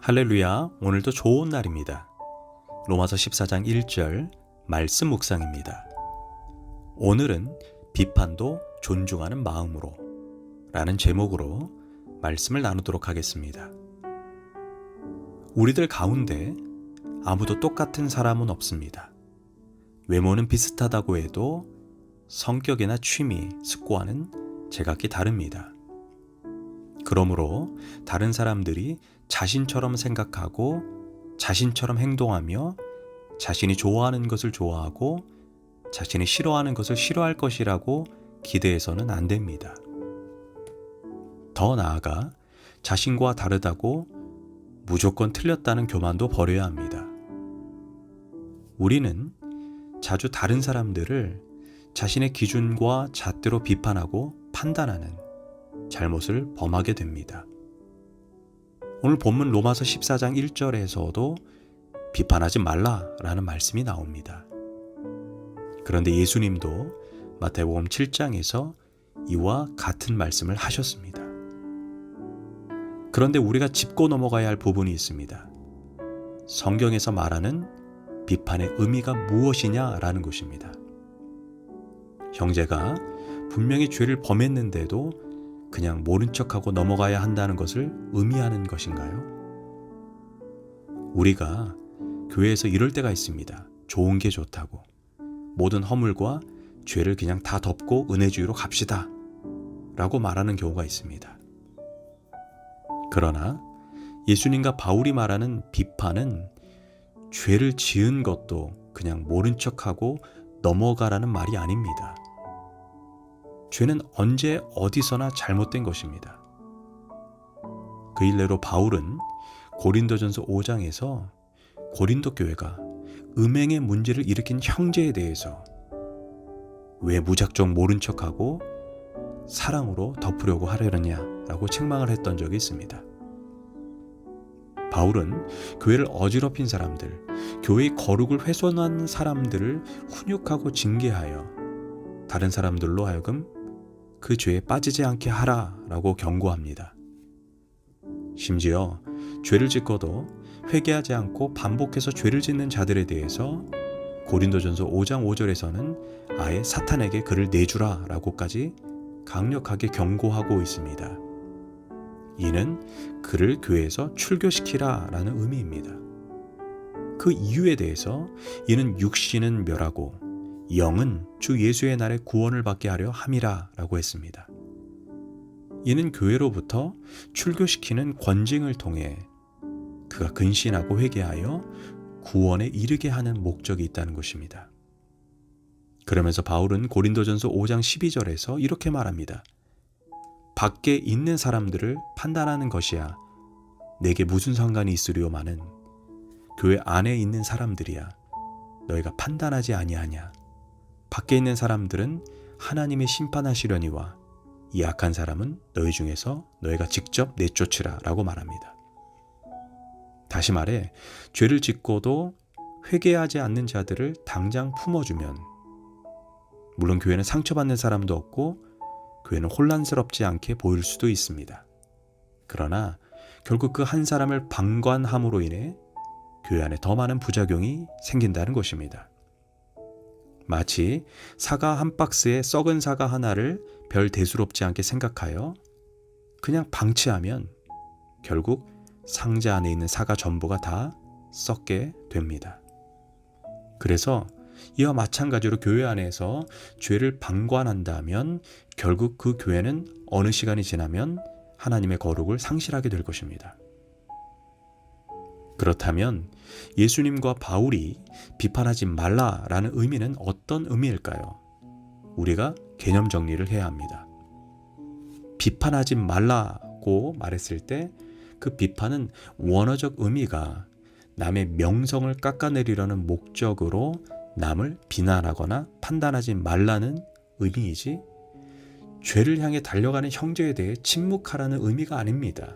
할렐루야, 오늘도 좋은 날입니다. 로마서 14장 1절 말씀 묵상입니다. 오늘은 비판도 존중하는 마음으로 라는 제목으로 말씀을 나누도록 하겠습니다. 우리들 가운데 아무도 똑같은 사람은 없습니다. 외모는 비슷하다고 해도 성격이나 취미, 습관은 제각기 다릅니다. 그러므로 다른 사람들이 자신처럼 생각하고 자신처럼 행동하며 자신이 좋아하는 것을 좋아하고 자신이 싫어하는 것을 싫어할 것이라고 기대해서는 안 됩니다. 더 나아가 자신과 다르다고 무조건 틀렸다는 교만도 버려야 합니다. 우리는 자주 다른 사람들을 자신의 기준과 잣대로 비판하고 판단하는 잘못을 범하게 됩니다. 오늘 본문 로마서 14장 1절에서도 비판하지 말라라는 말씀이 나옵니다. 그런데 예수님도 마태복음 7장에서 이와 같은 말씀을 하셨습니다. 그런데 우리가 짚고 넘어가야 할 부분이 있습니다. 성경에서 말하는 비판의 의미가 무엇이냐라는 것입니다. 형제가 분명히 죄를 범했는데도 그냥 모른 척하고 넘어가야 한다는 것을 의미하는 것인가요? 우리가 교회에서 이럴 때가 있습니다. 좋은 게 좋다고. 모든 허물과 죄를 그냥 다 덮고 은혜주의로 갑시다 라고 말하는 경우가 있습니다. 그러나 예수님과 바울이 말하는 비판은 죄를 지은 것도 그냥 모른 척하고 넘어가라는 말이 아닙니다. 죄는 언제 어디서나 잘못된 것입니다. 그 일례로 바울은 고린도전서 5장에서 고린도 교회가 음행의 문제를 일으킨 형제에 대해서 왜 무작정 모른 척하고 사랑으로 덮으려고 하려느냐라고 책망을 했던 적이 있습니다. 바울은 교회를 어지럽힌 사람들, 교회의 거룩을 훼손한 사람들을 훈육하고 징계하여 다른 사람들로 하여금 그 죄에 빠지지 않게 하라라고 경고합니다. 심지어 죄를 짓고도 회개하지 않고 반복해서 죄를 짓는 자들에 대해서 고린도전서 5장 5절에서는 아예 사탄에게 그를 내주라라고까지 강력하게 경고하고 있습니다. 이는 그를 교회에서 출교시키라라는 의미입니다. 그 이유에 대해서 이는 육신은 멸하고 영은 주 예수의 날에 구원을 받게 하려 함이라 라고 했습니다. 이는 교회로부터 출교시키는 권징을 통해 그가 근신하고 회개하여 구원에 이르게 하는 목적이 있다는 것입니다. 그러면서 바울은 고린도전서 5장 12절에서 이렇게 말합니다. 밖에 있는 사람들을 판단하는 것이야 내게 무슨 상관이 있으리요마는 교회 안에 있는 사람들이야 너희가 판단하지 아니하냐. 밖에 있는 사람들은 하나님의 심판하시려니와 이 악한 사람은 너희 중에서 너희가 직접 내쫓으라 라고 말합니다. 다시 말해 죄를 짓고도 회개하지 않는 자들을 당장 품어주면 물론 교회는 상처받는 사람도 없고 교회는 혼란스럽지 않게 보일 수도 있습니다. 그러나 결국 그 한 사람을 방관함으로 인해 교회 안에 더 많은 부작용이 생긴다는 것입니다. 마치 사과 한 박스에 썩은 사과 하나를 별 대수롭지 않게 생각하여 그냥 방치하면 결국 상자 안에 있는 사과 전부가 다 썩게 됩니다. 그래서 이와 마찬가지로 교회 안에서 죄를 방관한다면 결국 그 교회는 어느 시간이 지나면 하나님의 거룩을 상실하게 될 것입니다. 그렇다면 예수님과 바울이 비판하지 말라라는 의미는 어떤 의미일까요? 우리가 개념 정리를 해야 합니다. 비판하지 말라고 말했을 때 그 비판은 원어적 의미가 남의 명성을 깎아내리려는 목적으로 남을 비난하거나 판단하지 말라는 의미이지 죄를 향해 달려가는 형제에 대해 침묵하라는 의미가 아닙니다.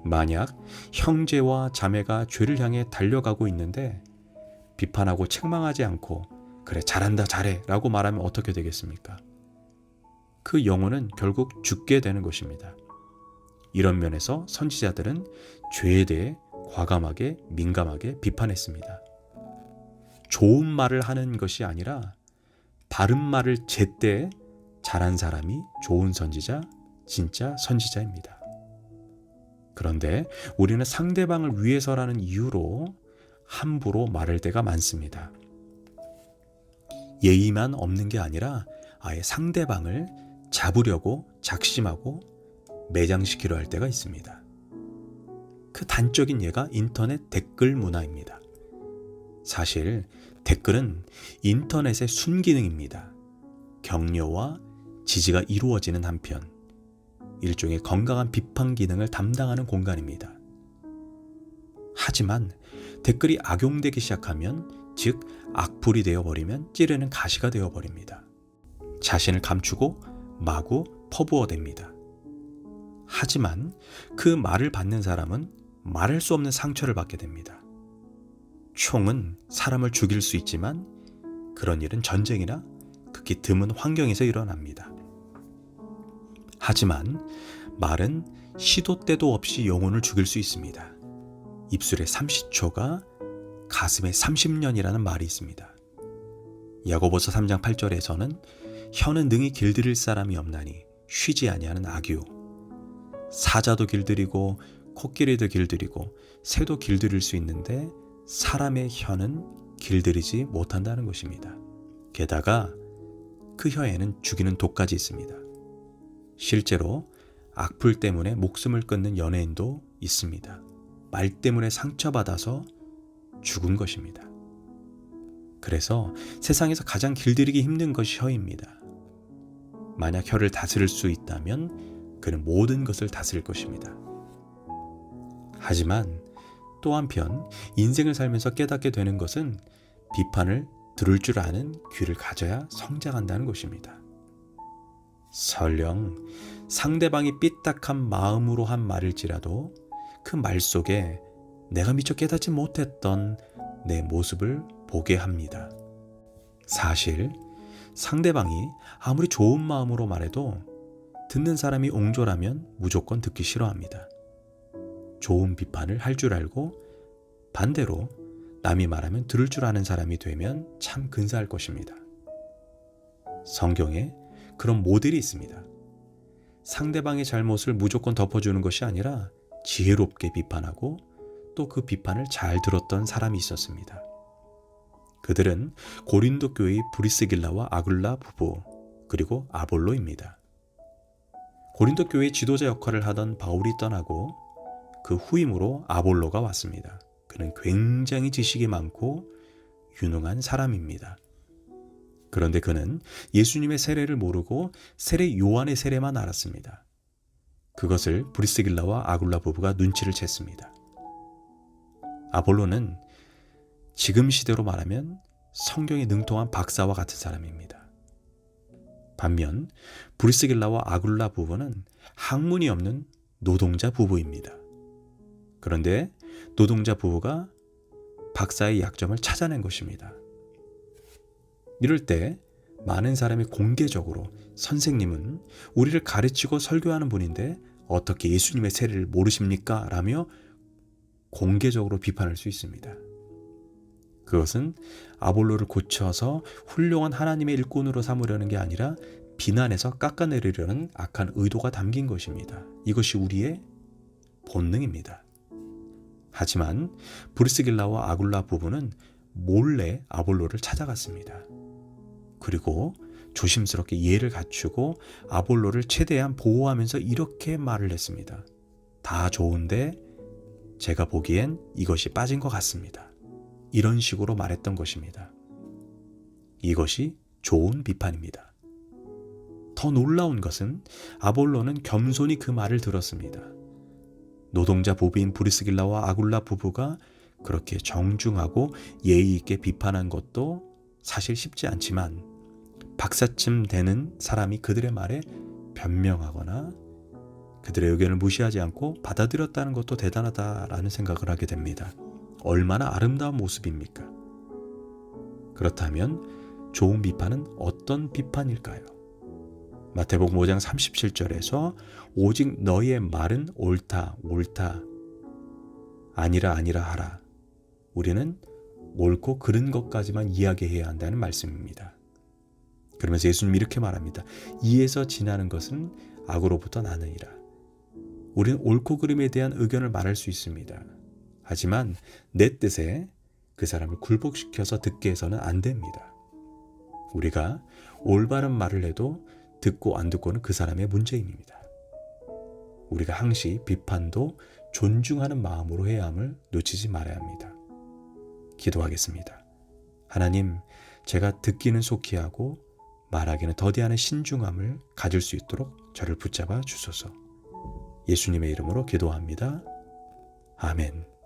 만약 형제와 자매가 죄를 향해 달려가고 있는데 비판하고 책망하지 않고 그래 잘한다 잘해 라고 말하면 어떻게 되겠습니까? 그 영혼은 결국 죽게 되는 것입니다. 이런 면에서 선지자들은 죄에 대해 과감하게 민감하게 비판했습니다. 좋은 말을 하는 것이 아니라 바른 말을 제때 잘한 사람이 좋은 선지자, 진짜 선지자입니다. 그런데 우리는 상대방을 위해서라는 이유로 함부로 말할 때가 많습니다. 예의만 없는 게 아니라 아예 상대방을 잡으려고 작심하고 매장시키려 할 때가 있습니다. 그 단적인 예가 인터넷 댓글 문화입니다. 사실 댓글은 인터넷의 순기능입니다. 격려와 지지가 이루어지는 한편 일종의 건강한 비판 기능을 담당하는 공간입니다. 하지만 댓글이 악용되기 시작하면, 즉 악플이 되어버리면 찌르는 가시가 되어버립니다. 자신을 감추고 마구 퍼부어댑니다. 하지만 그 말을 받는 사람은 말할 수 없는 상처를 받게 됩니다. 총은 사람을 죽일 수 있지만 그런 일은 전쟁이나 극히 드문 환경에서 일어납니다. 하지만 말은 시도 때도 없이 영혼을 죽일 수 있습니다. 입술에 30초가 가슴에 30년이라는 말이 있습니다. 야고보서 3장 8절에서는 혀는 능히 길들일 사람이 없나니 쉬지 아니하는 악유. 사자도 길들이고 코끼리도 길들이고 새도 길들일 수 있는데 사람의 혀는 길들이지 못한다는 것입니다. 게다가 그 혀에는 죽이는 독까지 있습니다. 실제로 악플 때문에 목숨을 끊는 연예인도 있습니다. 말 때문에 상처받아서 죽은 것입니다. 그래서 세상에서 가장 길들이기 힘든 것이 혀입니다. 만약 혀를 다스릴 수 있다면 그는 모든 것을 다스릴 것입니다. 하지만 또 한편 인생을 살면서 깨닫게 되는 것은 비판을 들을 줄 아는 귀를 가져야 성장한다는 것입니다. 설령 상대방이 삐딱한 마음으로 한 말일지라도 그 말 속에 내가 미처 깨닫지 못했던 내 모습을 보게 합니다. 사실 상대방이 아무리 좋은 마음으로 말해도 듣는 사람이 옹졸하면 무조건 듣기 싫어합니다. 좋은 비판을 할 줄 알고 반대로 남이 말하면 들을 줄 아는 사람이 되면 참 근사할 것입니다. 성경에 그런 모델이 있습니다. 상대방의 잘못을 무조건 덮어주는 것이 아니라 지혜롭게 비판하고 또 그 비판을 잘 들었던 사람이 있었습니다. 그들은 고린도 교회의 브리스길라와 아굴라 부부 그리고 아볼로입니다. 고린도 교회의 지도자 역할을 하던 바울이 떠나고 그 후임으로 아볼로가 왔습니다. 그는 굉장히 지식이 많고 유능한 사람입니다. 그런데 그는 예수님의 세례를 모르고 세례 요한의 세례만 알았습니다. 그것을 브리스길라와 아굴라 부부가 눈치를 챘습니다. 아볼로는 지금 시대로 말하면 성경에 능통한 박사와 같은 사람입니다. 반면 브리스길라와 아굴라 부부는 학문이 없는 노동자 부부입니다. 그런데 노동자 부부가 박사의 약점을 찾아낸 것입니다. 이럴 때 많은 사람이 공개적으로 선생님은 우리를 가르치고 설교하는 분인데 어떻게 예수님의 세례를 모르십니까? 라며 공개적으로 비판할 수 있습니다. 그것은 아볼로를 고쳐서 훌륭한 하나님의 일꾼으로 삼으려는 게 아니라 비난해서 깎아내리려는 악한 의도가 담긴 것입니다. 이것이 우리의 본능입니다. 하지만 브리스길라와 아굴라 부부는 몰래 아볼로를 찾아갔습니다. 그리고 조심스럽게 예를 갖추고 아볼로를 최대한 보호하면서 이렇게 말을 했습니다. 다 좋은데 제가 보기엔 이것이 빠진 것 같습니다. 이런 식으로 말했던 것입니다. 이것이 좋은 비판입니다. 더 놀라운 것은 아볼로는 겸손히 그 말을 들었습니다. 노동자 부부인 브리스길라와 아굴라 부부가 그렇게 정중하고 예의 있게 비판한 것도 사실 쉽지 않지만 박사쯤 되는 사람이 그들의 말에 변명하거나 그들의 의견을 무시하지 않고 받아들였다는 것도 대단하다라는 생각을 하게 됩니다. 얼마나 아름다운 모습입니까? 그렇다면 좋은 비판은 어떤 비판일까요? 마태복음 5장 37절에서 오직 너희의 말은 옳다 옳다 아니라 아니라 하라. 우리는 옳고 그른 것까지만 이야기해야 한다는 말씀입니다. 그러면서 예수님 이렇게 말합니다. 이에서 지나는 것은 악으로부터 나느니라. 우리는 옳고 그름에 대한 의견을 말할 수 있습니다. 하지만 내 뜻에 그 사람을 굴복시켜서 듣게 해서는 안 됩니다. 우리가 올바른 말을 해도 듣고 안 듣고는 그 사람의 문제입니다. 우리가 항시 비판도 존중하는 마음으로 해야 함을 놓치지 말아야 합니다. 기도하겠습니다. 하나님, 제가 듣기는 속히 하고 말하기는 더디하는 신중함을 가질 수 있도록 저를 붙잡아 주소서. 예수님의 이름으로 기도합니다. 아멘.